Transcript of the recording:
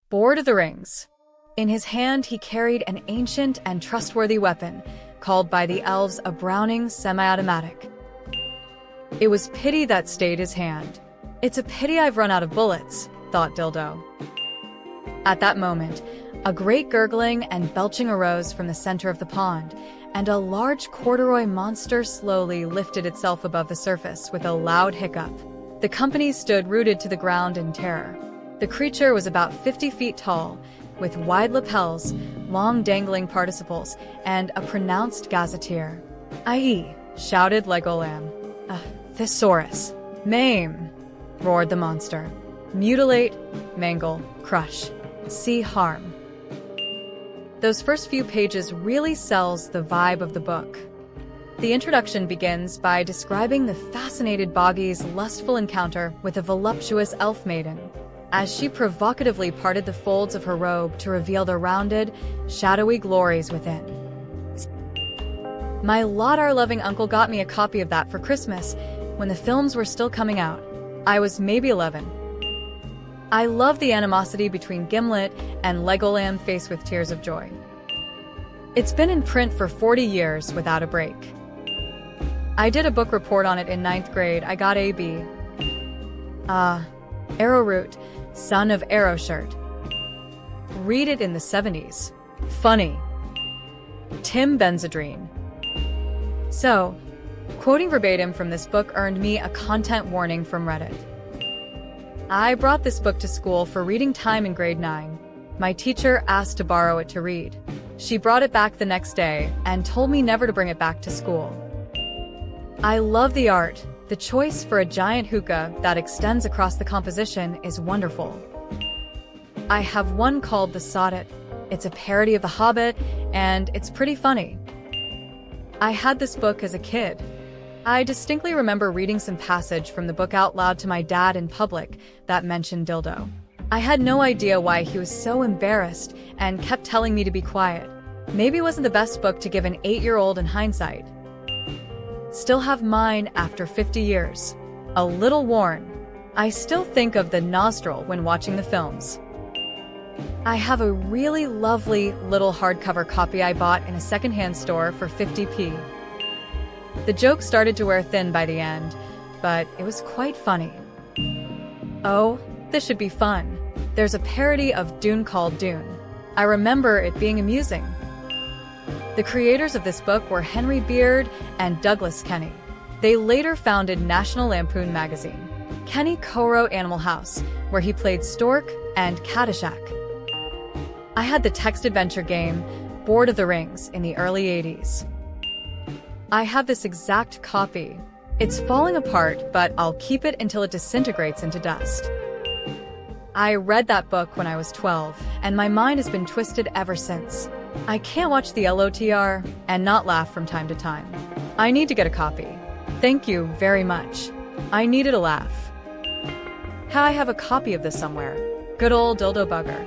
Bored of the Rings. In his hand, he carried an ancient and trustworthy weapon, called by the elves a Browning semi-automatic. It was pity that stayed his hand. It's a pity I've run out of bullets, thought Dildo. At that moment, a great gurgling and belching arose from the center of the pond, and a large corduroy monster slowly lifted itself above the surface with a loud hiccup. The company stood rooted to the ground in terror. The creature was about 50 feet tall, with wide lapels, long dangling participles, and a pronounced gazetteer. "Aye," shouted Legolam. "Thesaurus. Maim," roared the monster. "Mutilate, mangle, crush. See harm." Those first few pages really sells the vibe of the book. The introduction begins by describing the fascinated Boggy's lustful encounter with a voluptuous elf maiden, as she provocatively parted the folds of her robe to reveal the rounded, shadowy glories within. My Lodar-loving uncle got me a copy of that for Christmas when the films were still coming out. I was maybe 11. I love the animosity between Gimlet and Legolam faced with tears of joy. It's been in print for 40 years without a break. I did a book report on it in 9th grade. I got a B. Arrowroot, son of Arrowshirt. Read it in the 70s. Funny. Tim Benzedrine. So, quoting verbatim from this book earned me a content warning from Reddit. I brought this book to school for reading time in grade 9. My teacher asked to borrow it to read. She brought it back the next day and told me never to bring it back to school. I love the art. The choice for a giant hookah that extends across the composition is wonderful. I have one called The Soddet. It's a parody of The Hobbit, and it's pretty funny. I had this book as a kid. I distinctly remember reading some passage from the book out loud to my dad in public that mentioned dildo. I had no idea why he was so embarrassed and kept telling me to be quiet. Maybe it wasn't the best book to give an 8-year-old in hindsight. Still have mine after 50 years. A little worn. I still think of the nostril when watching the films. I have a really lovely little hardcover copy I bought in a secondhand store for 50p. The joke started to wear thin by the end, but it was quite funny. Oh, this should be fun. There's a parody of Dune called Dune. I remember it being amusing. The creators of this book were Henry Beard and Douglas Kenney. They later founded National Lampoon magazine. Kenney co-wrote Animal House, where he played Stork, and Caddyshack. I had the text adventure game Bored of the Rings in the early 80s. I have this exact copy. It's falling apart, but I'll keep it until it disintegrates into dust. I read that book when I was 12, and my mind has been twisted ever since. I can't watch the LOTR and not laugh from time to time. I need to get a copy. Thank you very much. I needed a laugh. I have a copy of this somewhere. Good old dildo bugger.